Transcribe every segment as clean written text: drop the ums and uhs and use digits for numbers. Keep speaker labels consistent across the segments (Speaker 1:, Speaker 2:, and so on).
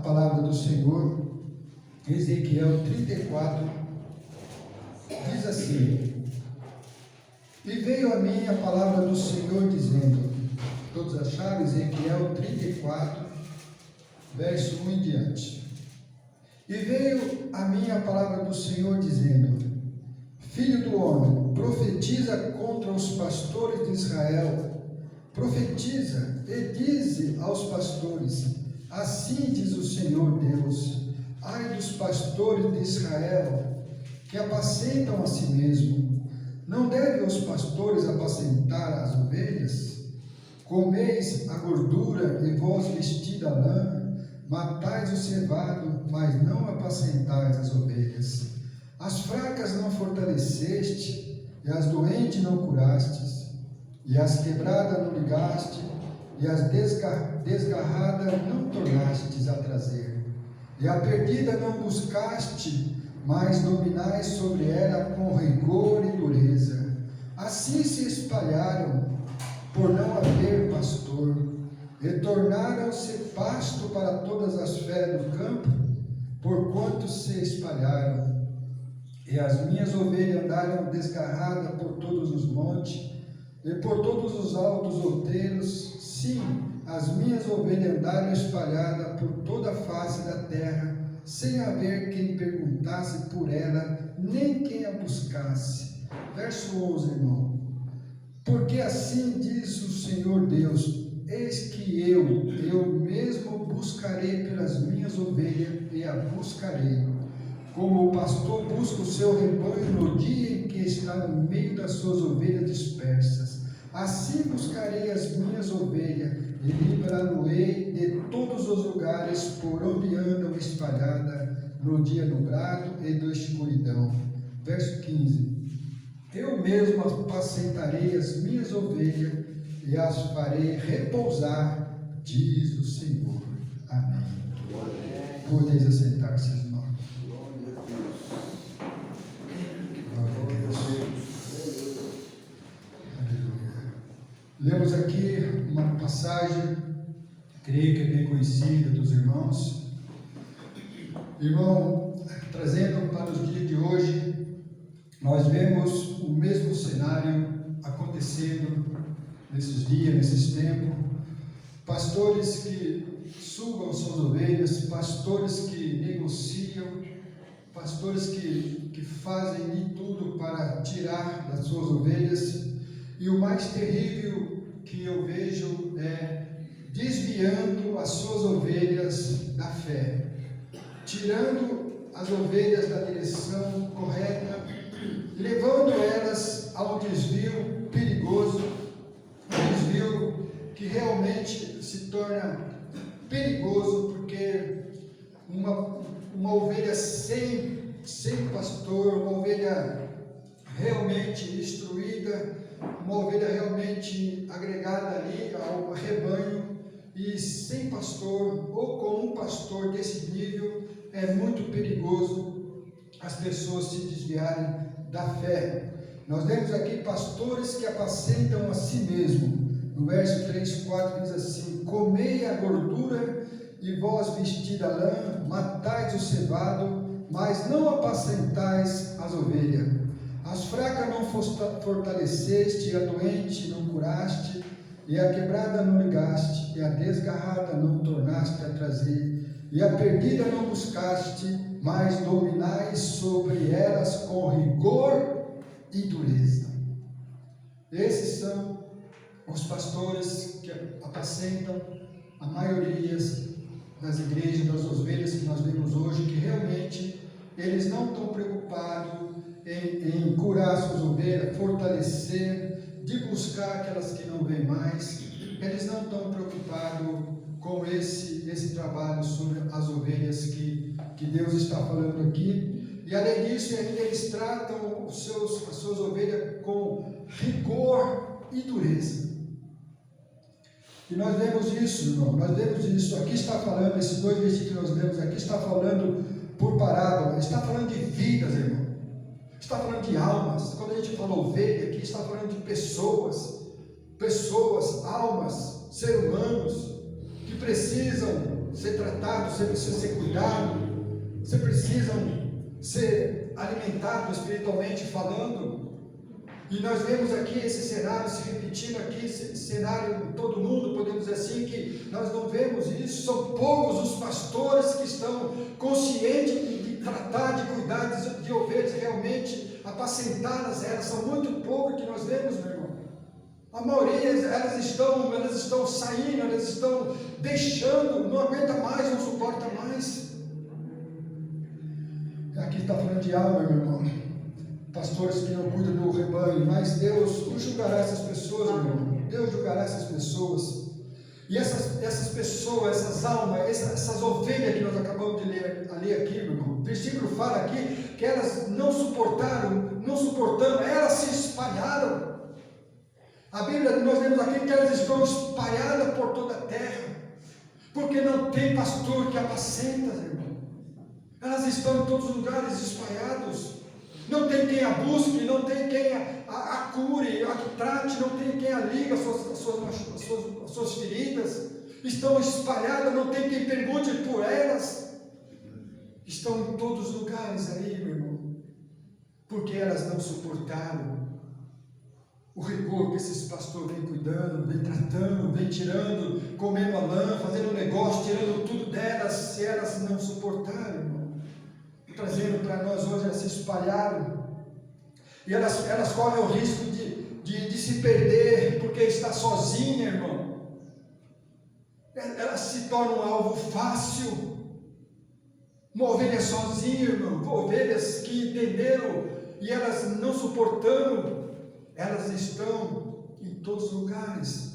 Speaker 1: palavra do Senhor, Ezequiel 34, diz assim: e veio a mim a palavra do Senhor dizendo, todos acharam? Ezequiel 34, verso 1 em diante. E veio a mim a palavra do Senhor dizendo: filho do homem, profetiza contra os pastores de Israel, profetiza e dize aos pastores: assim diz o Senhor Deus, ai dos pastores de Israel, que apacentam a si mesmo. Não devem os pastores apacentar as ovelhas? Comeis a gordura e vós vestida a lã, matais o cevado, mas não apacentais as ovelhas. As fracas não fortaleceste, e as doentes não curastes, e as quebradas não ligaste, e as desgarradas não tornastes a trazer, e a perdida não buscaste, mas dominais sobre ela com rigor e dureza. Assim se espalharam, por não haver pastor, e tornaram-se pasto para todas as feras do campo, porquanto se espalharam. E as minhas ovelhas andaram desgarradas por todos os montes, e por todos os altos outeiros. Sim, as minhas ovelhas andaram espalhadas por toda a face da terra, sem haver quem perguntasse por ela, nem quem a buscasse. Verso 11, irmão. Porque assim diz o Senhor Deus: eis que eu mesmo buscarei pelas minhas ovelhas, e a buscarei, como o pastor busca o seu rebanho no dia em que está no meio das suas ovelhas dispersas. Assim buscarei as minhas ovelhas, e livrá-lo-ei de todos os lugares por onde andam espalhadas no dia nublado e da escuridão. Verso 15. Eu mesmo apacentarei as minhas ovelhas e as farei repousar, diz o Senhor. Amém. Podeis assentar-se, irmãos. Lemos aqui uma passagem, creio que é bem conhecida dos irmãos. Irmão, trazendo para os dias de hoje, nós vemos o mesmo cenário acontecendo nesses dias, nesses tempos. Pastores que sugam suas ovelhas, pastores que negociam, pastores que fazem de tudo para tirar das suas ovelhas. E o mais terrível que eu vejo é desviando as suas ovelhas da fé, tirando as ovelhas da direção correta, levando elas a um desvio perigoso, um desvio que realmente se torna perigoso, porque uma ovelha sem pastor, uma ovelha realmente instruída, uma ovelha realmente agregada ali ao rebanho, e sem pastor, ou com um pastor desse nível, é muito perigoso as pessoas se desviarem da fé. Nós vemos aqui pastores que apacentam a si mesmo. No verso 3, 4 diz assim: comei a gordura e vós vestida a lã, matais o cevado, mas não apacentais as ovelhas. As fracas não fortaleceste, e a doente não curaste, e a quebrada não ligaste, e a desgarrada não tornaste a trazer, e a perdida não buscaste, mas dominais sobre elas com rigor e dureza. Esses são os pastores que apacentam a maioria das igrejas, das ovelhas que nós vemos hoje, que realmente eles não estão preocupados em curar suas ovelhas, fortalecer, de buscar aquelas que não vêm mais. Eles não estão preocupados com esse trabalho sobre as ovelhas que Deus está falando aqui. E além disso, ainda eles tratam as suas ovelhas com rigor e dureza. E nós vemos isso, irmão, nós vemos isso. Aqui está falando, esses dois versículos que nós lemos aqui, está falando por parábola, está falando de vidas, irmão. Está falando de almas. Quando a gente fala ovelha aqui, está falando de pessoas, almas, seres humanos, que precisam ser tratados, você precisa ser cuidado, você precisam ser alimentados espiritualmente falando. E nós vemos aqui esse cenário se repetindo aqui, esse cenário em todo mundo, podemos dizer assim, que nós não vemos isso. São poucos os pastores que estão conscientes de tratar, de cuidar de ovelhas, realmente apacentá-las. Elas são muito poucas que nós vemos, meu irmão. A maioria, elas estão saindo, elas estão deixando, não aguenta mais, não suporta mais. Aqui está falando de alma, meu irmão. Pastores que não cuidam do rebanho, mas Deus julgará essas pessoas, meu irmão. Deus julgará essas pessoas. E essas pessoas, essas almas, essas ovelhas que nós acabamos de ler aqui, meu irmão. O versículo fala aqui que elas não suportando, elas se espalharam. A Bíblia, nós vemos aqui que elas estão espalhadas por toda a terra, porque não tem pastor que apacenta, irmão. Elas estão em todos os lugares espalhados. Não tem quem a busque, não tem quem a cure, a que trate, não tem quem a liga as suas feridas. Estão espalhadas, não tem quem pergunte por elas. Estão em todos os lugares aí, meu irmão, porque elas não suportaram o rigor que esses pastores vêm cuidando, vêm tratando, vêm tirando, comendo a lã, fazendo negócio, tirando tudo delas, se elas não suportaram, irmão. Trazendo para nós hoje, elas se espalharam, e elas correm o risco de se perder, porque está sozinha, irmão. Elas se tornam um alvo fácil. Uma ovelha sozinha, irmão, ovelhas que entenderam, e elas não suportando, elas estão em todos os lugares.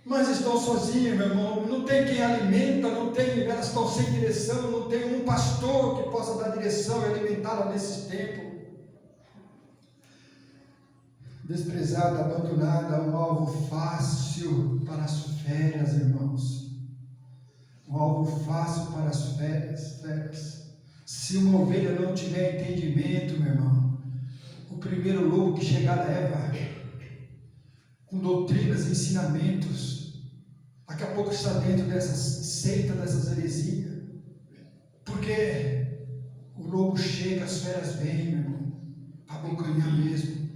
Speaker 1: Mas estão sozinhas, meu irmão, não tem quem alimenta, elas estão sem direção, não tem um pastor que possa dar direção e alimentá-la nesse tempo. Desprezada, abandonada, um alvo fácil para as feras, irmãos. Um alvo fácil para as feras. Se uma ovelha não tiver entendimento, meu irmão, o primeiro lobo que chegar leva, com doutrinas e ensinamentos. Daqui a pouco está dentro dessas seitas, dessas heresias, porque o lobo chega, as feras vêm, meu irmão, para abocanhar mesmo,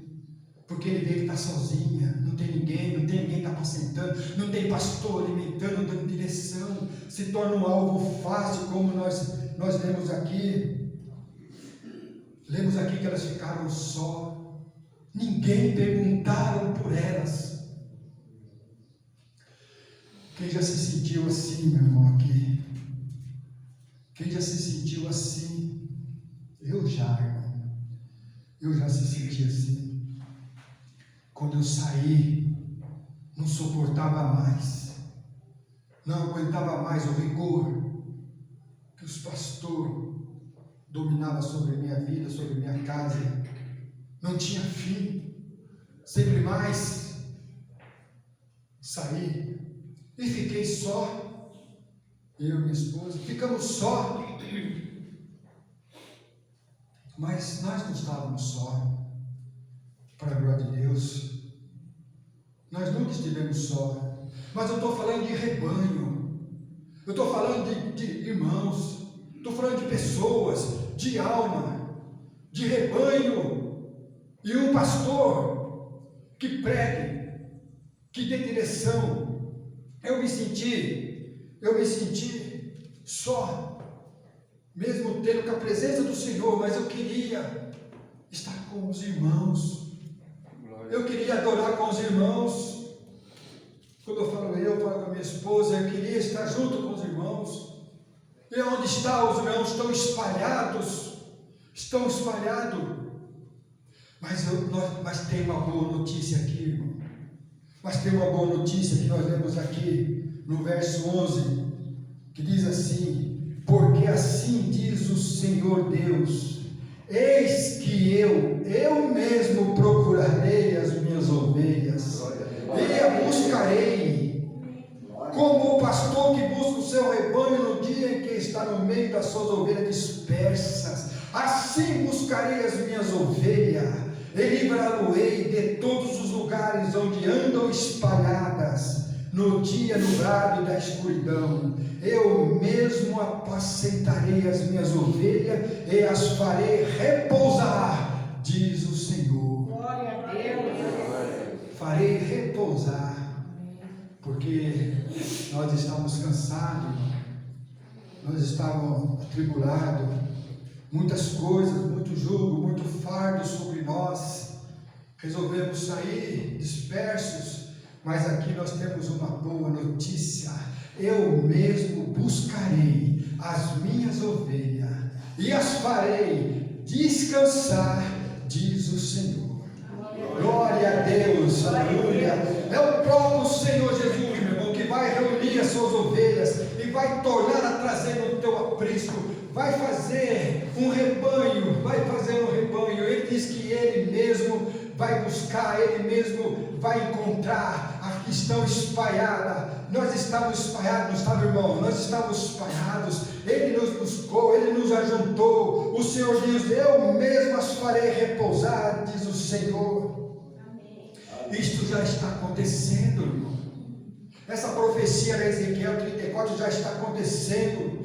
Speaker 1: porque ele vê que está sozinha, não tem ninguém que está apacentando, não tem pastor alimentando, dando direção, se torna um alvo fácil, como nós lemos aqui que elas ficaram só, ninguém perguntaram por elas. Quem já se sentiu assim, meu irmão, aqui? Quem já se sentiu assim? Eu já, irmão. Eu já se senti assim. Quando eu saí, não suportava mais. Não aguentava mais o rigor que os pastores dominavam sobre a minha vida, sobre a minha casa. Não tinha fim. Sempre mais. Saí. E fiquei só, eu e minha esposa, ficamos só, mas nós não estávamos só, para a glória de Deus, nós nunca estivemos só, mas eu estou falando de rebanho, eu estou falando de irmãos, estou falando de pessoas, de alma, de rebanho, e um pastor que pregue, que dê direção. Eu me senti só, mesmo tendo com a presença do Senhor, mas eu queria estar com os irmãos, eu queria adorar com os irmãos. Quando eu falo com a minha esposa, eu queria estar junto com os irmãos. E onde estão os irmãos? Estão espalhados, mas tem uma boa notícia aqui, irmão. Mas tem uma boa notícia que nós lemos aqui no verso 11, que diz assim: porque assim diz o Senhor Deus, eis que eu mesmo procurarei as minhas ovelhas, e a buscarei, como o pastor que busca o seu rebanho no dia em que está no meio das suas ovelhas dispersas, assim buscarei as minhas ovelhas, e livrá-lo-ei de todos os lugares onde andam espalhadas, no dia nublado da escuridão. Eu mesmo apacentarei as minhas ovelhas e as farei repousar, diz o Senhor.
Speaker 2: Glória a Deus.
Speaker 1: Farei repousar, porque nós estamos cansados, nós estávamos atribulados, muitas coisas, muito jugo, muito fardo sobre nós. Resolvemos sair dispersos, mas aqui nós temos uma boa notícia. Eu mesmo buscarei as minhas ovelhas e as farei descansar, diz o Senhor. Glória a Deus, aleluia. É o próprio Senhor Jesus, meu irmão, que vai reunir as suas ovelhas e vai tornar a trazer no teu aprisco, vai fazer um rebanho, Ele diz que Ele mesmo vai buscar, Ele mesmo vai encontrar. Aqui estão espalhadas, nós estávamos espalhados, não estava, irmão? Nós estávamos espalhados, Ele nos buscou, Ele nos ajuntou. O Senhor diz: eu mesmo as farei repousar, diz o Senhor. Isto já está acontecendo, irmão. Essa profecia de Ezequiel 34 já está acontecendo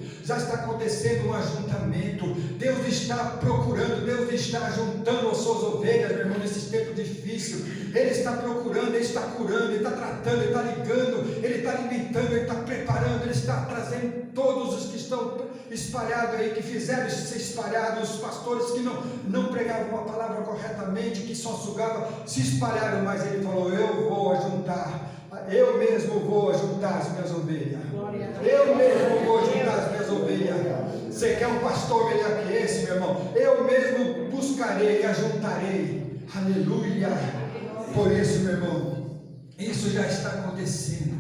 Speaker 1: um ajuntamento. Deus está procurando, Deus está juntando as suas ovelhas, meu irmão, nesses tempos difíceis. Ele está procurando, Ele está curando, Ele está tratando, Ele está ligando, Ele está alimentando, Ele está preparando, Ele está trazendo todos os que estão espalhados aí, que fizeram ser espalhados, os pastores que não pregavam a palavra corretamente, que só sugavam, se espalharam, mas Ele falou: eu vou ajuntar. Eu mesmo vou ajuntar as minhas ovelhas. Eu mesmo vou ajuntar as minhas ovelhas. Você quer um pastor melhor que esse, meu irmão? Eu mesmo buscarei e ajuntarei. Aleluia. Por isso, meu irmão, isso já está acontecendo.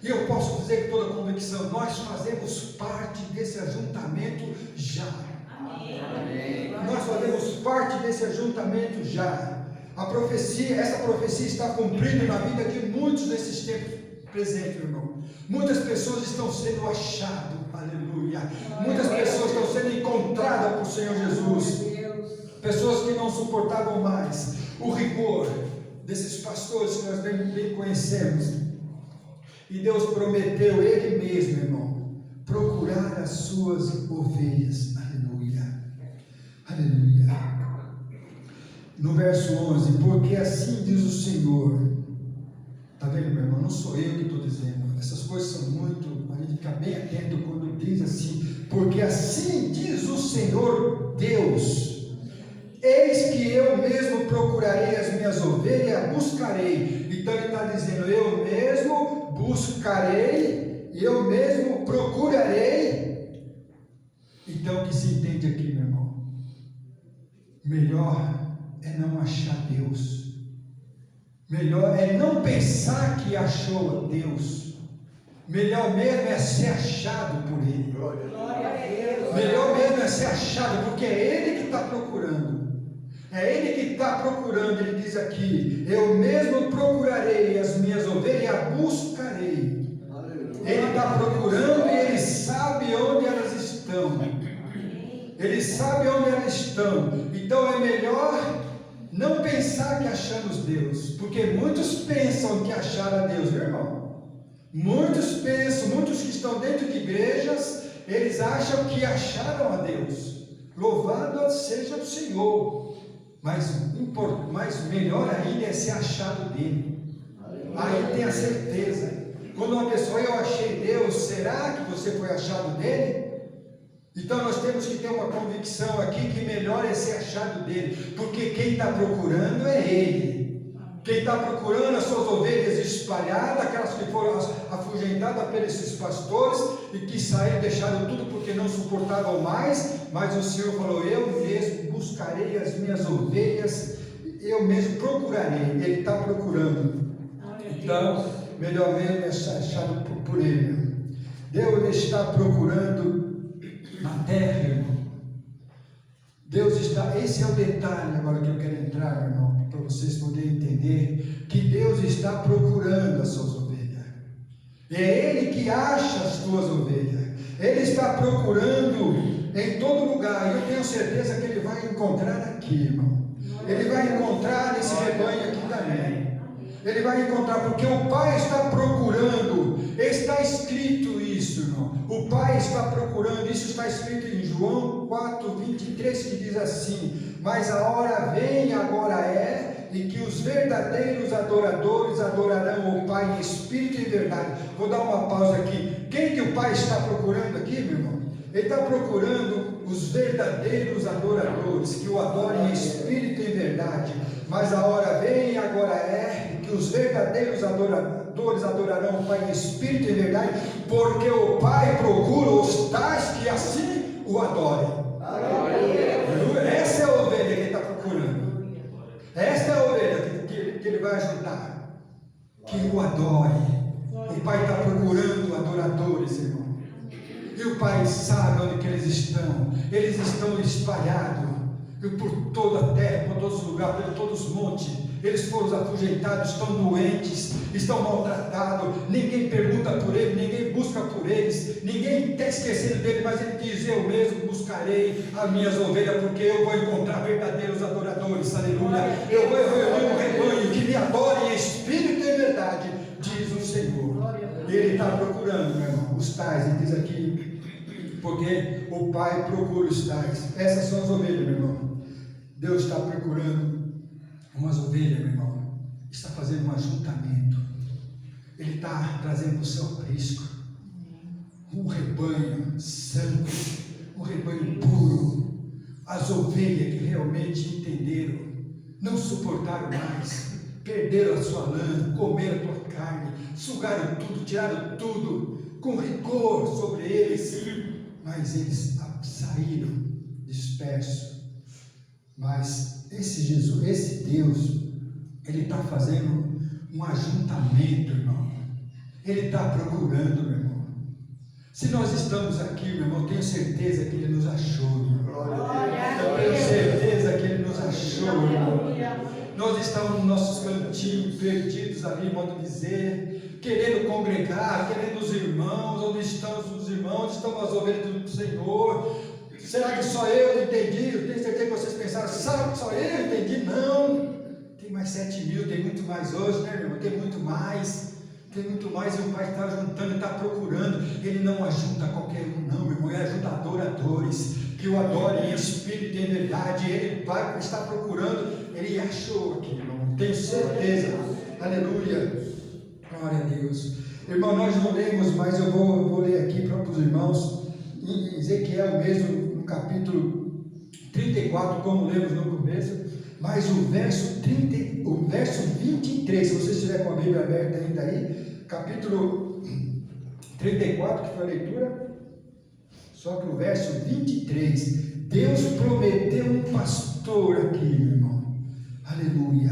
Speaker 1: E eu posso dizer com toda convicção: nós fazemos parte desse ajuntamento já. Amém. Nós fazemos parte desse ajuntamento já. Essa profecia está cumprindo na vida de muitos nesses tempos presentes, meu irmão. Muitas pessoas estão sendo achadas, aleluia. Muitas pessoas estão sendo encontradas por Senhor Jesus. Pessoas que não suportavam mais o rigor desses pastores que nós bem conhecemos. E Deus prometeu Ele mesmo, irmão, procurar as suas ovelhas, aleluia. Aleluia. No verso 11: porque assim diz o Senhor. Está vendo, meu irmão? Não sou eu que estou dizendo. Essas coisas são muito, a gente fica bem atento quando diz assim: porque assim diz o Senhor Deus, eis que eu mesmo procurarei as minhas ovelhas e a buscarei. Então ele está dizendo: eu mesmo buscarei, eu mesmo procurarei. Então o que se entende aqui, meu irmão? Melhor é não achar Deus. Melhor é não pensar que achou Deus. Melhor mesmo é ser achado por Ele.
Speaker 2: Glória a Deus.
Speaker 1: Melhor mesmo é ser achado, porque é Ele que está procurando. É Ele que está procurando. Ele diz aqui: eu mesmo procurarei as minhas ovelhas e a buscarei. Ele está procurando e Ele sabe onde elas estão. Ele sabe onde elas estão. Então é melhor não pensar que achamos Deus, porque muitos pensam que acharam a Deus, meu irmão. Muitos pensam, muitos que estão dentro de igrejas, eles acham que acharam a Deus. Louvado seja o Senhor. Mas melhor ainda é ser achado dele. Aí tem a certeza. Quando uma pessoa: eu achei Deus, será que você foi achado dele? Então nós temos que ter uma convicção aqui que melhor é ser achado dele, porque quem está procurando é Ele. Quem está procurando as suas ovelhas espalhadas, aquelas que foram afugentadas pelos pastores e que saíram, deixaram tudo porque não suportavam mais, mas o Senhor falou: eu mesmo buscarei as minhas ovelhas, eu mesmo procurarei. Ele está procurando. Então melhor mesmo é ser achado por Ele. Deus está procurando na terra, irmão. Deus está, esse é o detalhe agora que eu quero entrar, irmão, para vocês poderem entender que Deus está procurando as suas ovelhas. É Ele que acha as tuas ovelhas. Ele está procurando em todo lugar. E eu tenho certeza que Ele vai encontrar aqui, irmão. Ele vai encontrar esse rebanho aqui também. Ele vai encontrar, porque o Pai está procurando. Está escrito isso, irmão. O Pai está procurando. Isso está escrito em João 4:23, que diz assim: mas a hora vem, e agora é, em que os verdadeiros adoradores adorarão o Pai em espírito e em verdade. Vou dar uma pausa aqui. Quem que o Pai está procurando aqui, meu irmão? Ele está procurando os verdadeiros adoradores, que o adorem em espírito e em verdade. Mas a hora vem, e agora é, que os verdadeiros adoradores adorarão o Pai em espírito e em verdade, porque o Pai procura os tais que assim o adorem. Essa é a ovelha que ele está procurando. Esta é a ovelha que ele vai ajudar, que o adore. O Pai está procurando adoradores, irmão. E o Pai sabe onde que eles estão. Eles estão espalhados por toda a terra, por todos os lugares, por todos os montes. Eles foram afugendados, estão doentes, estão maltratados. Ninguém pergunta por eles, ninguém busca por eles, ninguém está esquecendo dele, mas ele diz: eu mesmo buscarei as minhas ovelhas, porque eu vou encontrar verdadeiros adoradores. Aleluia. Eu vou reunir um rebanho que me adore em espírito e verdade, diz o Senhor. Ele está procurando, meu irmão, os tais. Ele diz aqui: porque o Pai procura os tais. Essas são as ovelhas, meu irmão. Deus está procurando umas ovelhas, meu irmão. Está fazendo um ajuntamento. Ele está trazendo para o seu aprisco um rebanho santo, um rebanho puro. As ovelhas que realmente entenderam, não suportaram mais, perderam a sua lã, comeram a tua carne, sugaram tudo, tiraram tudo, com rigor sobre eles, mas eles saíram dispersos. Mas esse Jesus, esse Deus, Ele está fazendo um ajuntamento, irmão. Ele está procurando, meu irmão. Se nós estamos aqui, meu irmão, tenho certeza que Ele nos achou, irmão. Eu tenho certeza que Ele nos achou, irmão. Nós estamos nos nossos cantinhos, perdidos ali, modo de dizer, querendo congregar, querendo os irmãos. Onde estão os irmãos? Onde estão as ovelhas do Senhor? Será que só eu entendi? Eu tenho certeza que vocês pensaram: sabe que só eu entendi? Não, tem mais 7.000, tem muito mais hoje, né, irmão? Tem muito mais, e o Pai está juntando, está procurando. Ele não ajunta qualquer um, não, meu irmão. Ele ajuda adoradores, que o adorem em espírito e em verdade. Ele vai estar procurando. Ele achou aqui, irmão, tenho certeza. Aleluia, glória a Deus. Irmão, nós não lemos, mas eu vou ler aqui para os irmãos, em Ezequiel mesmo, no capítulo 34, como lemos no começo, mas o verso 23, se você estiver com a Bíblia aberta ainda aí, capítulo 34, que foi a leitura, só que o verso 23, Deus prometeu um pastor aqui, meu irmão. Aleluia.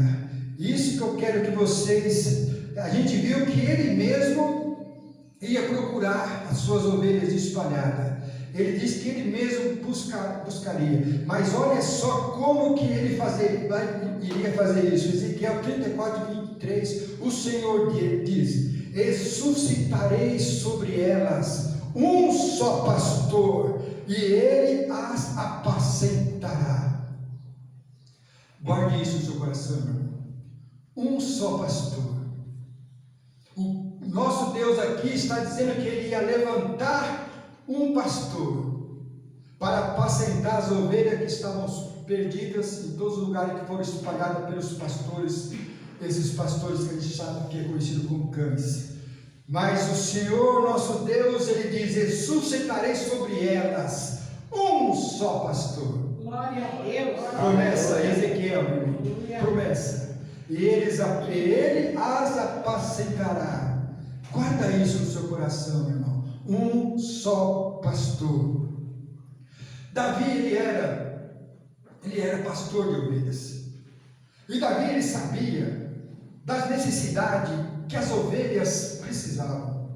Speaker 1: Isso que eu quero que vocês, a gente viu que ele mesmo ia procurar as suas ovelhas espalhadas. Ele disse que ele mesmo buscaria. Mas olha só como que ele iria fazer isso. Ezequiel 34:23, o Senhor diz: ressuscitarei sobre elas um só pastor, e ele as apacentará. Guarde isso no seu coração, meu irmão. Um só pastor. O nosso Deus aqui está dizendo que ele ia levantar um pastor para apacentar as ovelhas que estavam perdidas em todos os lugares, que foram espalhadas pelos pastores, esses pastores que a gente sabe que é conhecido como cães. Mas o Senhor nosso Deus, ele diz: ressuscitarei sobre elas um só pastor.
Speaker 2: Glória a Deus.
Speaker 1: Promessa, Ezequiel, promessa. E ele as apacentará. Guarda isso no seu coração, meu irmão. Um só pastor. Davi, ele era pastor de ovelhas. E Davi, ele sabia das necessidades que as ovelhas precisavam.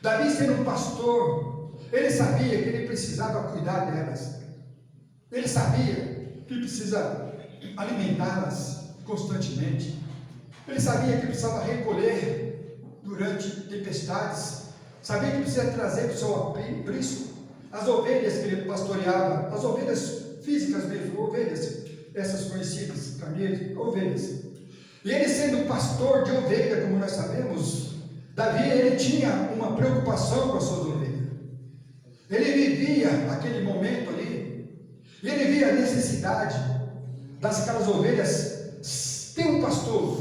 Speaker 1: Davi, sendo um pastor, ele sabia que ele precisava cuidar delas. Ele sabia que precisa alimentá-las constantemente. Ele sabia que precisava recolher durante tempestades. Sabia que precisa trazer para o seu aprisco as ovelhas que ele pastoreava, as ovelhas físicas mesmo, ovelhas, essas conhecidas, carneiros, ovelhas. E ele sendo pastor de ovelha, como nós sabemos, Davi, ele tinha uma preocupação com as suas ovelhas. Ele vivia aquele momento ali, e ele via a necessidade daquelas ovelhas ter um pastor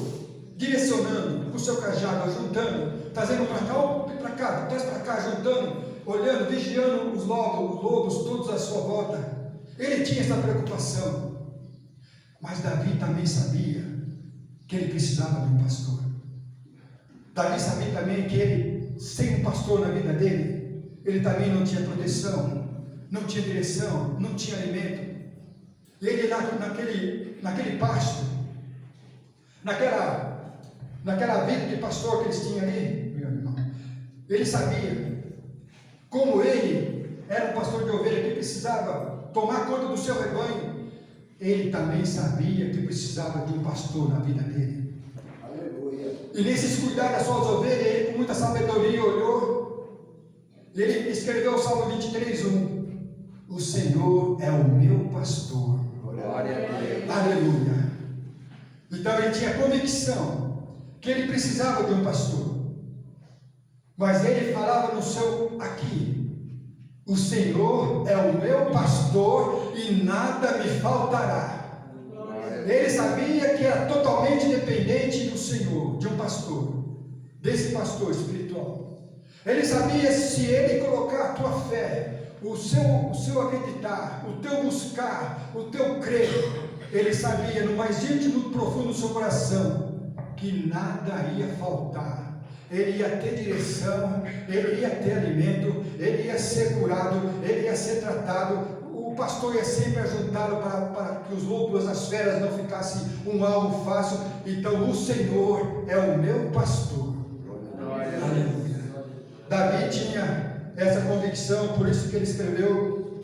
Speaker 1: direcionando com o seu cajado, juntando, trazendo para cá, ou para cá, traz para cá, juntando, olhando, vigiando os lobos todos à sua volta. Ele tinha essa preocupação, mas Davi também sabia que ele precisava de um pastor. Davi sabia também que ele, sem um pastor na vida dele, ele também não tinha proteção, não tinha direção, não tinha alimento. Ele naquele pasto, naquela vida de pastor que eles tinham ali, meu irmão, ele sabia como ele era um pastor de ovelha que precisava tomar conta do seu rebanho. Ele também sabia que precisava de um pastor na vida dele. Aleluia. E nesses cuidar das suas ovelhas, ele com muita sabedoria olhou, ele escreveu o Salmo 23:1: o Senhor é o meu pastor. Glória a Deus. Aleluia. Então ele tinha convicção que ele precisava de um pastor, mas ele falava no seu aqui: o Senhor é o meu pastor e nada me faltará. Ele sabia que era totalmente dependente do Senhor, de um pastor, desse pastor espiritual. Ele sabia, se ele colocar a tua fé, o seu acreditar, o teu buscar, o teu crer, ele sabia no mais íntimo e profundo do seu coração que nada ia faltar. Ele ia ter direção, ele ia ter alimento, ele ia ser curado, ele ia ser tratado. O pastor ia sempre ajuntá-lo para que os lobos, as feras não ficassem um alvo fácil. Então o Senhor é o meu pastor. Aleluia. Davi tinha essa convicção, por isso que ele escreveu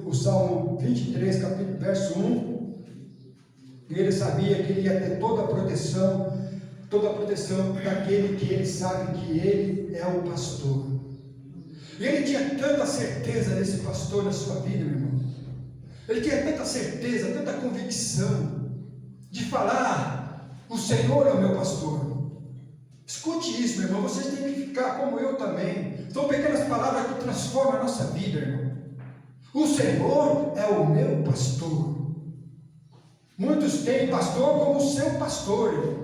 Speaker 1: o Salmo 23, capítulo, verso 1. E ele sabia que ele ia ter toda a proteção daquele que ele sabe que ele é o pastor. E ele tinha tanta certeza desse pastor na sua vida, meu irmão. Ele tinha tanta certeza, tanta convicção de falar: o Senhor é o meu pastor. Escute isso, meu irmão, vocês têm que ficar como eu também. São pequenas palavras que transformam a nossa vida, irmão. O Senhor é o meu pastor. Muitos têm pastor como seu pastor, irmão.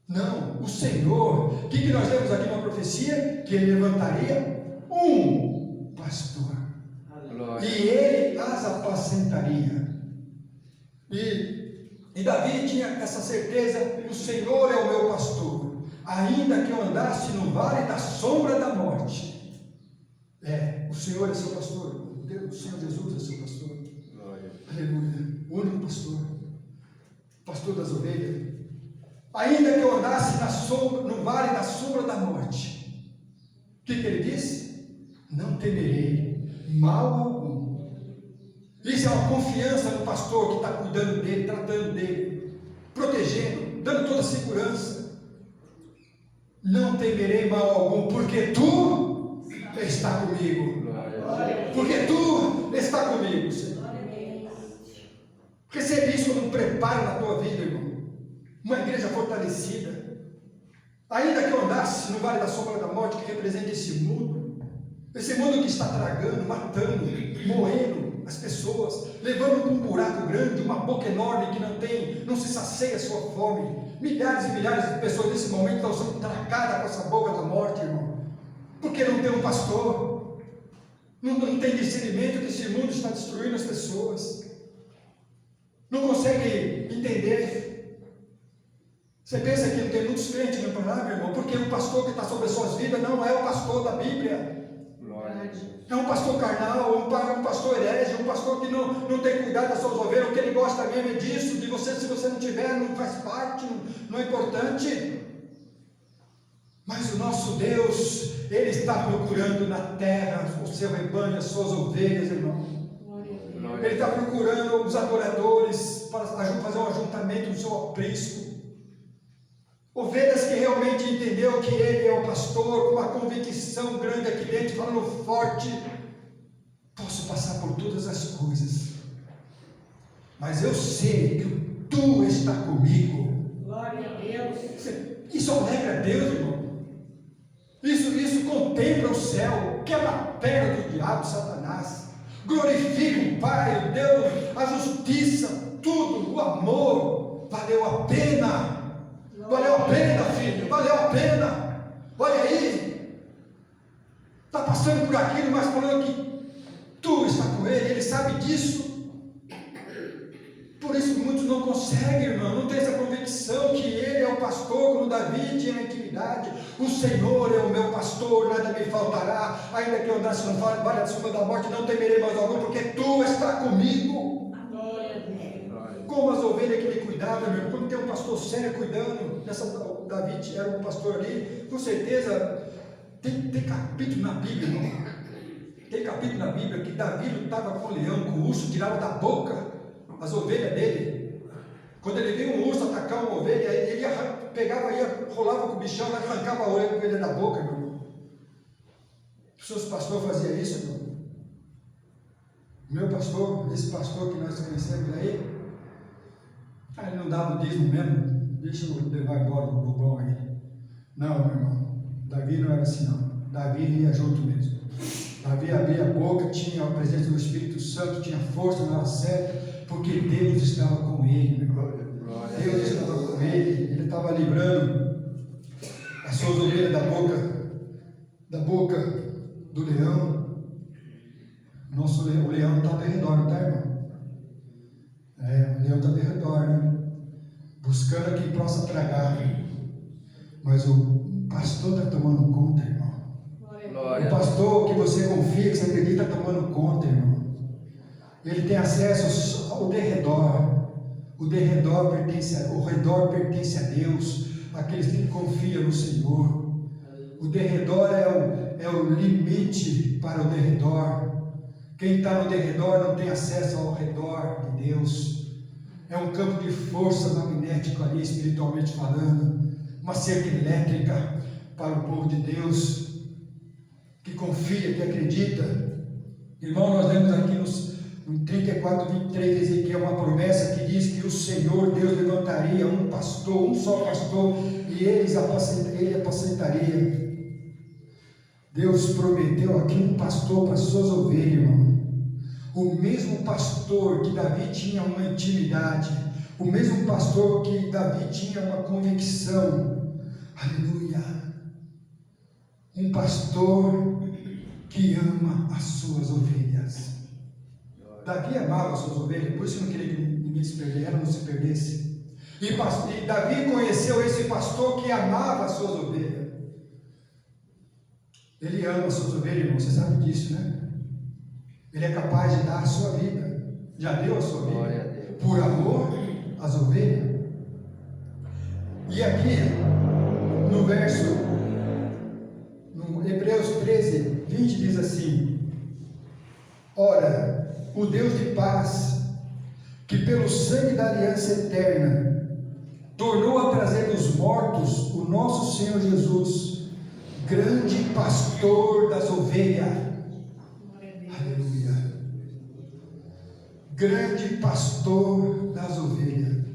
Speaker 1: Não, o Senhor, o que nós lemos aqui na profecia? Que ele levantaria um pastor. Glória. E ele as apacentaria. E Davi tinha essa certeza: o Senhor é o meu pastor, ainda que eu andasse no vale da sombra da morte. O Senhor é seu pastor, o Senhor Jesus é seu pastor. Glória. Aleluia, o único pastor, pastor das ovelhas. Ainda que eu andasse no vale da sombra da morte, o que ele disse? Não temerei mal algum. Isso é uma confiança no pastor que está cuidando dele, tratando dele, protegendo, dando toda a segurança. Não temerei mal algum, porque tu está comigo. Porque tu está comigo, Senhor. Recebe isso como um preparo na tua vida, irmão. Uma igreja fortalecida. Ainda que eu andasse no vale da sombra da morte, que representa esse mundo que está tragando, matando, moendo as pessoas, levando para um buraco grande, uma boca enorme que não se sacia a sua fome. Milhares e milhares de pessoas nesse momento estão sendo tragadas com essa boca da morte, irmão, porque não tem um pastor, não tem discernimento que esse mundo está destruindo as pessoas, não consegue entender. Você pensa que não tem muitos crentes no programa, meu irmão? Porque o pastor que está sobre as suas vidas não é o pastor da Bíblia. É um pastor carnal, um pastor herege, um pastor que não tem cuidado das suas ovelhas. O que ele gosta mesmo é disso, de você, se você não tiver, não faz parte, não é importante. Mas o nosso Deus, Ele está procurando na terra o seu rebanho, as suas ovelhas, irmão. Ele está procurando os adoradores para fazer um ajuntamento no seu aprisco. Ovelhas que realmente entendeu que Ele é o pastor, com uma convicção grande aqui dentro, falando forte: posso passar por todas as coisas, mas eu sei Tu está comigo.
Speaker 2: Glória a Deus.
Speaker 1: Isso alegra a Deus, irmão. Isso contempla o céu, quebra a perna do diabo, Satanás. Glorifica o Pai, o Deus, a justiça, tudo, o amor. Valeu a pena. Valeu a pena, filho. Valeu a pena. Olha aí. Está passando por aquilo, mas falando que tu está com ele. Ele sabe disso. Por isso muitos não conseguem, irmão, não tem essa convicção que ele é o pastor, como Davi tinha na intimidade. O Senhor é o meu pastor, nada me faltará. Ainda que eu andasse no vale da sombra da morte, não temerei mais algum, porque tu está comigo. Como as ovelhas que ele cuidava, meu irmão, quando tem um pastor sério cuidando, Davi era um pastor ali, com certeza tem capítulo na Bíblia, irmão. Tem capítulo na Bíblia que Davi lutava com o leão, com o urso, tirava da boca as ovelhas dele. Quando ele via um urso atacar uma ovelha, ele pegava, rolava com o bichão, arrancava a ovelha da boca, meu irmão. Os seus pastores faziam isso, irmão. Meu pastor, esse pastor que nós conhecemos aí, ele não dava o dízimo mesmo. Deixa eu levar embora o bobão aí. Não, meu irmão, Davi não era assim não. Davi ia junto mesmo. Davi abria a boca, tinha a presença do Espírito Santo, tinha força na hora certa, porque Deus estava com ele, meu irmão. Deus estava com ele, ele estava livrando as suas ovelhas da boca do leão. O leão está ao redor, não está, irmão? O leão está ao redor, né? Buscando a quem possa tragar. Mas o pastor está tomando conta, irmão. O pastor que você confia, que você acredita, está tomando conta, irmão. Ele tem acesso ao derredor. O redor pertence a Deus, aqueles que confiam no Senhor. O derredor é o limite para o derredor. Quem está no derredor não tem acesso ao redor de Deus. É um campo de força magnético ali, espiritualmente falando, uma cerca elétrica para o povo de Deus, que confia, que acredita. Irmão, nós lemos aqui no 34, 23, que é uma promessa que diz que o Senhor Deus levantaria um pastor, um só pastor, e ele apacentaria. Deus prometeu aqui um pastor para as suas ovelhas, irmão. O mesmo pastor que Davi tinha uma intimidade, o mesmo pastor que Davi tinha uma convicção. Aleluia! Um pastor que ama as suas ovelhas. Davi amava as suas ovelhas, por isso não queria que ninguém se perdesse, ela não se perdesse. E Davi conheceu esse pastor que amava as suas ovelhas. Ele ama as suas ovelhas, irmão, você sabe disso, né? Ele é capaz de dar a sua vida, já deu a sua vida, por amor às ovelhas. E aqui, no Hebreus 13, 20 diz assim: ora, o Deus de paz, que pelo sangue da aliança eterna, tornou a trazer dos mortos o nosso Senhor Jesus, grande pastor das ovelhas. Aleluia. Grande pastor das ovelhas.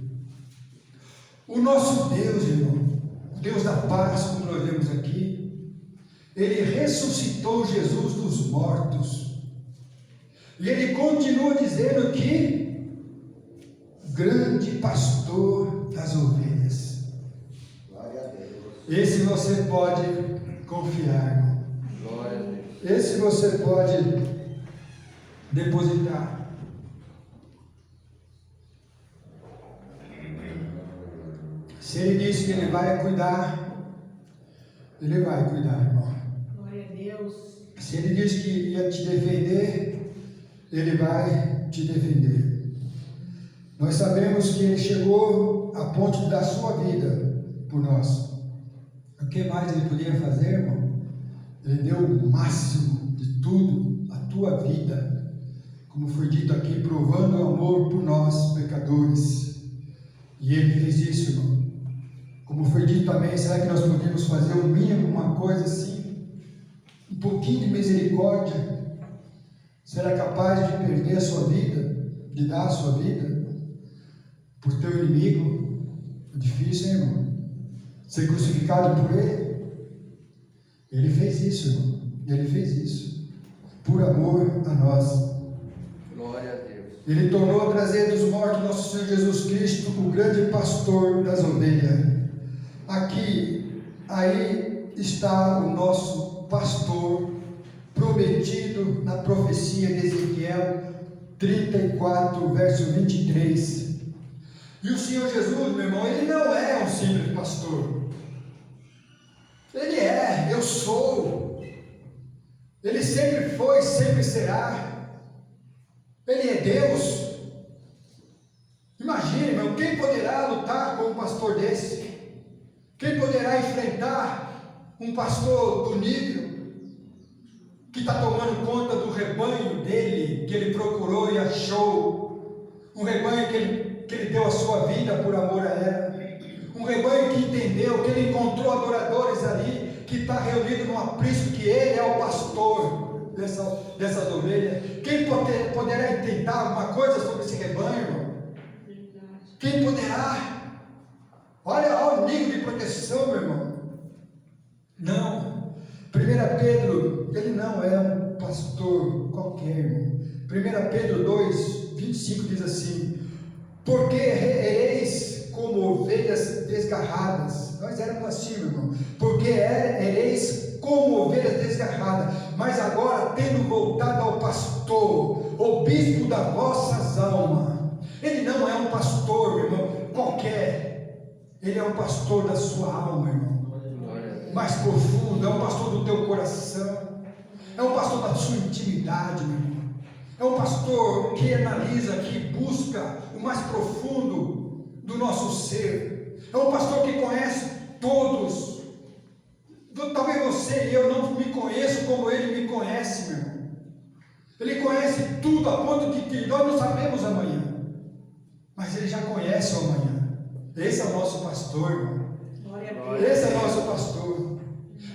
Speaker 1: O nosso Deus, irmão, Deus da paz, como nós vemos aqui, ele ressuscitou Jesus dos mortos. E ele continua dizendo que grande pastor das ovelhas. Esse você pode confiar, irmão. Esse você pode depositar. Se ele disse que ele vai cuidar, ele vai cuidar, irmão.
Speaker 2: Glória a Deus.
Speaker 1: Se ele disse que ia te defender, ele vai te defender. Nós sabemos que ele chegou a ponto da sua vida por nós. O que mais ele podia fazer, irmão? Ele deu o máximo de tudo, a tua vida, como foi dito aqui, provando o amor por nós, pecadores. E ele fez isso, irmão. Como foi dito também, será que nós podemos fazer o mínimo, uma coisa assim? Um pouquinho de misericórdia? Será capaz de perder a sua vida? De dar a sua vida? por teu inimigo. É difícil, hein, irmão? Ser crucificado por ele. Ele fez isso, irmão. Ele fez isso por amor a nós.
Speaker 3: Glória a Deus.
Speaker 1: Ele tornou a trazer dos mortos nosso Senhor Jesus Cristo, o grande pastor das ovelhas. Aqui, aí está o nosso pastor prometido na profecia de Ezequiel 34, verso 23. E o Senhor Jesus, meu irmão, ele não é um simples pastor. Ele é, eu sou. Ele sempre foi, sempre será. Ele é Deus. Imagine, irmão, quem poderá lutar com um pastor desse? Quem poderá enfrentar um pastor do nível que está tomando conta do rebanho dele, que ele procurou e achou? Um rebanho que ele deu a sua vida por amor a ela. Um rebanho que entendeu, que ele encontrou adoradores ali, que está reunido num aprisco, que ele é o pastor dessas ovelhas. Quem poderá tentar alguma coisa sobre esse rebanho, irmão? Quem poderá? Olha o nível de proteção, meu irmão. Não. 1 Pedro, ele não é um pastor qualquer, irmão. 1 Pedro 2, 25 diz assim: porque ereis como ovelhas desgarradas. Nós éramos assim, meu irmão. Porque ereis como ovelhas desgarradas, mas agora tendo voltado ao pastor, o bispo das vossas almas. Ele não é um pastor, meu irmão, qualquer. Ele é um pastor da sua alma, irmão. Mais profundo, é um pastor do teu coração. É um pastor da sua intimidade, meu irmão. É um pastor que analisa, que busca o mais profundo do nosso ser. É um pastor que conhece todos. Talvez você e eu não me conheçam como ele me conhece, meu irmão. Ele conhece tudo a ponto de que nós não sabemos amanhã, mas ele já conhece o amanhã. Esse é o nosso pastor, irmão. Esse é o nosso pastor.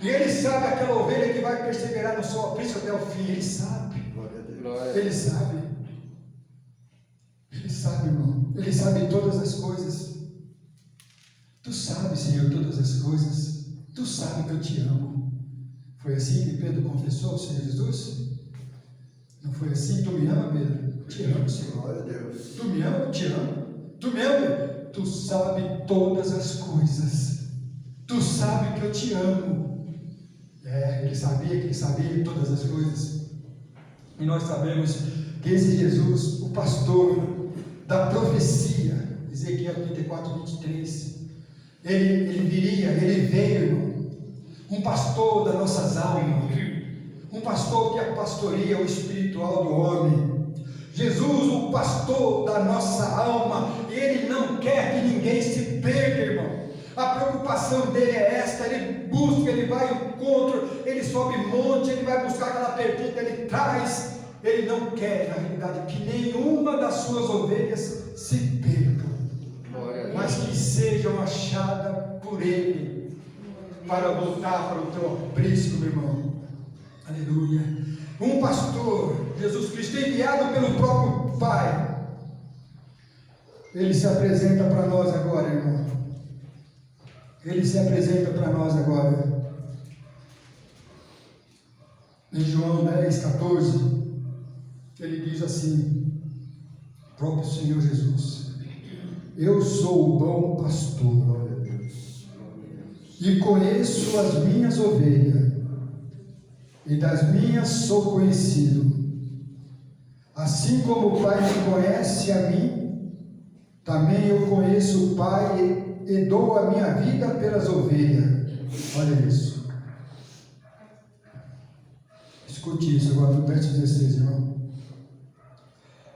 Speaker 1: E ele sabe aquela ovelha que vai perseverar no seu aprisco até o fim. Ele sabe. Ele sabe. Ele sabe, irmão. Ele sabe todas as coisas. Tu sabes, Senhor, todas as coisas. Tu sabes que eu te amo. Foi assim que Pedro confessou ao Senhor Jesus? Não foi assim? Tu me ama, Pedro? Eu te amo, Senhor.
Speaker 3: Glória a Deus.
Speaker 1: Tu me ama? Eu te amo. Tu me ama? Tu sabes todas as coisas. Tu sabes que eu te amo. Ele sabia todas as coisas. E nós sabemos que esse Jesus, o pastor da profecia, Ezequiel 34, 23, ele viria, ele veio, irmão, um pastor das nossas almas, um pastor que pastoreia o espiritual do homem. Jesus, o pastor da nossa alma, ele não quer que ninguém se perca, irmão. A preocupação dele é esta: ele busca, ele vai ao encontro, ele sobe monte, ele vai buscar aquela perdida, ele traz. Ele não quer, na realidade, que nenhuma das suas ovelhas se perca, mas que sejam achadas por ele, para voltar para o teu aprisco, meu irmão. Aleluia. Um pastor, Jesus Cristo, enviado pelo próprio Pai, ele se apresenta para nós agora, irmão. Ele se apresenta para nós agora. Em João 10, 14, ele diz assim, próprio Senhor Jesus: eu sou o bom pastor, e conheço as minhas ovelhas, e das minhas sou conhecido. Assim como o Pai me conhece a mim, também eu conheço o Pai e dou a minha vida pelas ovelhas. Olha isso. Escute isso agora no verso 16, irmão.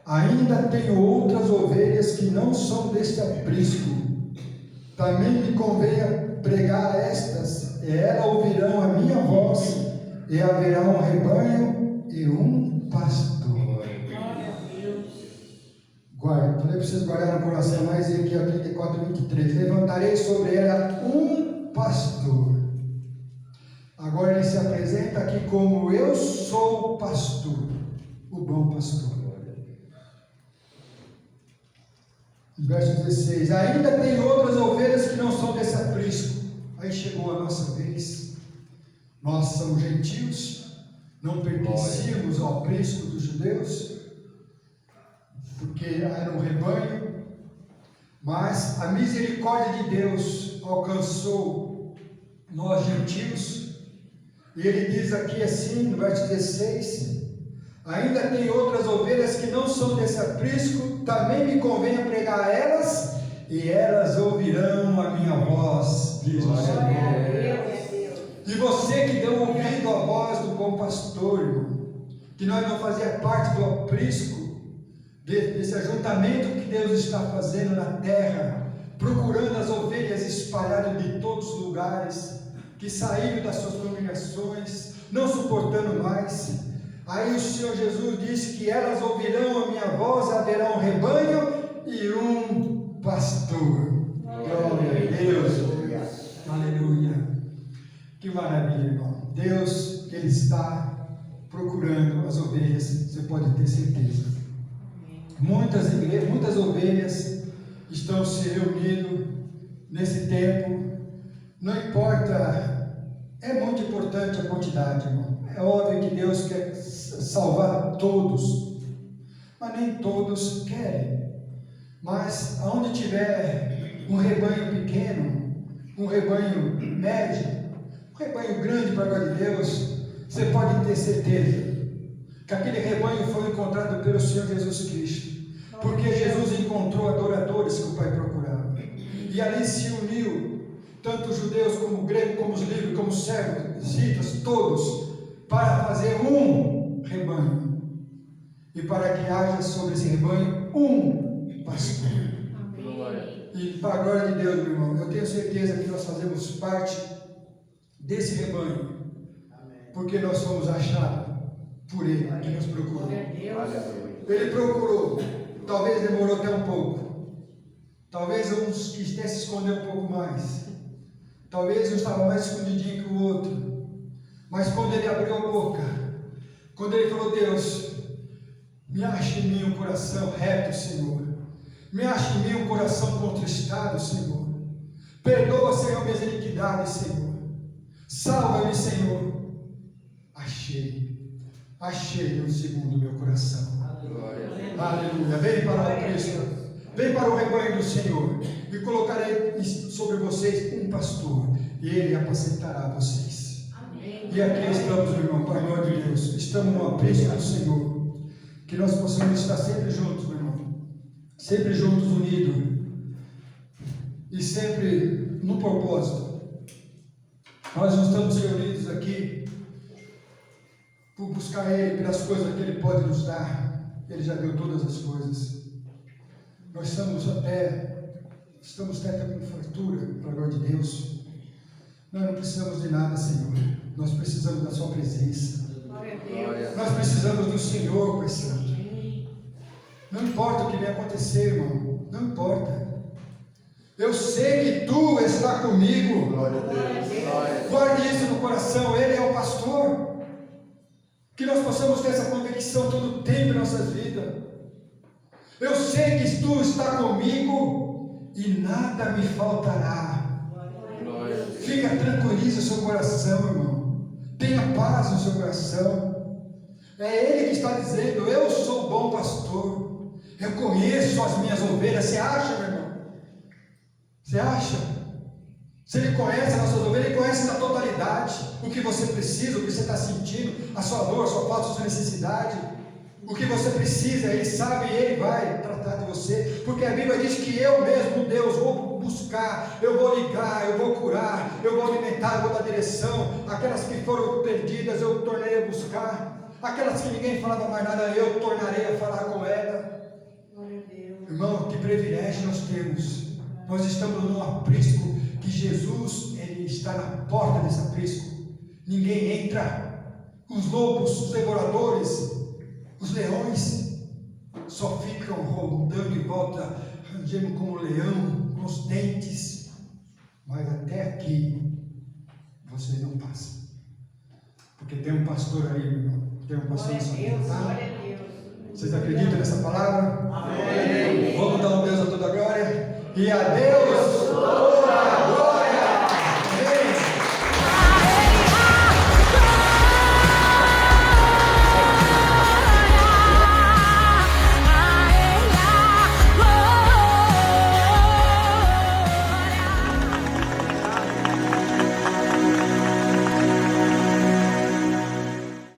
Speaker 1: Ainda tenho outras ovelhas que não são deste aprisco. Também me convém pregar a estas, e elas ouvirão a minha voz, e haverá um rebanho e um pastor. Guarda, falei para vocês guardarem no coração mais Ezequiel 34, 23. Levantarei sobre ela um pastor. Agora ele se apresenta aqui como: eu sou o pastor, o bom pastor. Verso 16: ainda tem outras ovelhas que não são desse aprisco. Aí chegou a nossa vez. Nós somos gentios, não pertencíamos ao aprisco dos judeus, porque era um rebanho, mas a misericórdia de Deus alcançou nós gentios, e ele diz aqui assim, no verso 16: ainda tem outras ovelhas que não são desse aprisco, também me convém pregar a elas, e elas ouvirão a minha voz, diz o Senhor. E você que deu ouvido à voz do bom pastor, irmão, que nós não fazia parte do aprisco, desse ajuntamento que Deus está fazendo na terra, procurando as ovelhas espalhadas de todos os lugares, que saíram das suas congregações, não suportando mais. Aí o Senhor Jesus disse que elas ouvirão a minha voz, haverá um rebanho e um pastor. Glória a Deus. Aleluia. Que maravilha, irmão. Deus, Ele está procurando as ovelhas, você pode ter certeza. Muitas igrejas, muitas ovelhas estão se reunindo nesse tempo. Não importa, é muito importante a quantidade, irmão. É óbvio que Deus quer salvar todos, mas nem todos querem. Mas aonde tiver um rebanho pequeno, um rebanho médio, um rebanho grande para a glória de Deus, você pode ter certeza que aquele rebanho foi encontrado pelo Senhor Jesus Cristo, porque Jesus encontrou adoradores que o Pai procurava, e ali se uniu tanto os judeus como os gregos, como os livres, como os servos, visitas, todos, para fazer um rebanho, e para que haja sobre esse rebanho um pastor. E para a glória de Deus, meu irmão, eu tenho certeza que nós fazemos parte desse rebanho, porque nós fomos achados por Ele, que nos procurou. Ele procurou, talvez demorou até um pouco, talvez uns quisessem se esconder um pouco mais, talvez um estava mais escondidinho que o outro, mas quando Ele abriu a boca, quando Ele falou: Deus, me ache em mim um coração reto, Senhor, me ache em mim um coração contristado, Senhor, perdoa, Senhor, minhas iniquidades, Senhor, salva-me, Senhor. Achei um segundo meu coração. Aleluia. Vem para o Cristo, vem para o rebanho do Senhor, e colocarei sobre vocês um pastor, e ele apacentará vocês. Amém. E aqui estamos, meu irmão, para a glória de Deus, estamos no aprisco do Senhor, que nós possamos estar sempre juntos, meu irmão, sempre juntos, unidos, e sempre no propósito. Nós não estamos reunidos aqui por buscar Ele, pelas coisas que Ele pode nos dar. Ele já deu todas as coisas. Nós estamos até com fartura, para a glória de Deus. Nós não precisamos de nada, Senhor. Nós precisamos da Sua presença. Nós precisamos do Senhor, Pai Santo. Não importa o que venha acontecer, irmão. Não importa. Eu sei que Tu está comigo. Glória a Deus. Guarde isso no coração. Ele é o pastor. Que nós possamos ter essa convicção todo o tempo em nossas vidas. Eu sei que Tu está comigo e nada me faltará. Fica tranquilize o seu coração, irmão. Tenha paz no seu coração. É Ele que está dizendo: eu sou o bom pastor. Eu conheço as minhas ovelhas. Você acha, meu irmão? Você acha? Se Ele conhece as nossas ovelhas, Ele conhece na totalidade o que você precisa, o que você está sentindo, a sua dor, a sua falta, a sua necessidade, o que você precisa. Ele sabe e Ele vai tratar de você, porque a Bíblia diz que eu mesmo, Deus, vou buscar, eu vou ligar, eu vou curar, eu vou alimentar, eu vou dar direção. Aquelas que foram perdidas eu tornarei a buscar, aquelas que ninguém falava mais nada eu tornarei a falar com ela. Irmão, que privilégio nós temos. Nós estamos num aprisco que Jesus, Ele está na porta desse aprisco. Ninguém entra. Os lobos, os devoradores, os leões só ficam rondando em volta, rangendo como um leão, com os dentes. Mas até aqui você não passa, porque tem um pastor ali, meu irmão. Tem um pastor nessa porta. Vocês acreditam nessa palavra?
Speaker 3: Amém.
Speaker 1: Vamos dar um Deus a toda a glória. E a Deus toda a glória.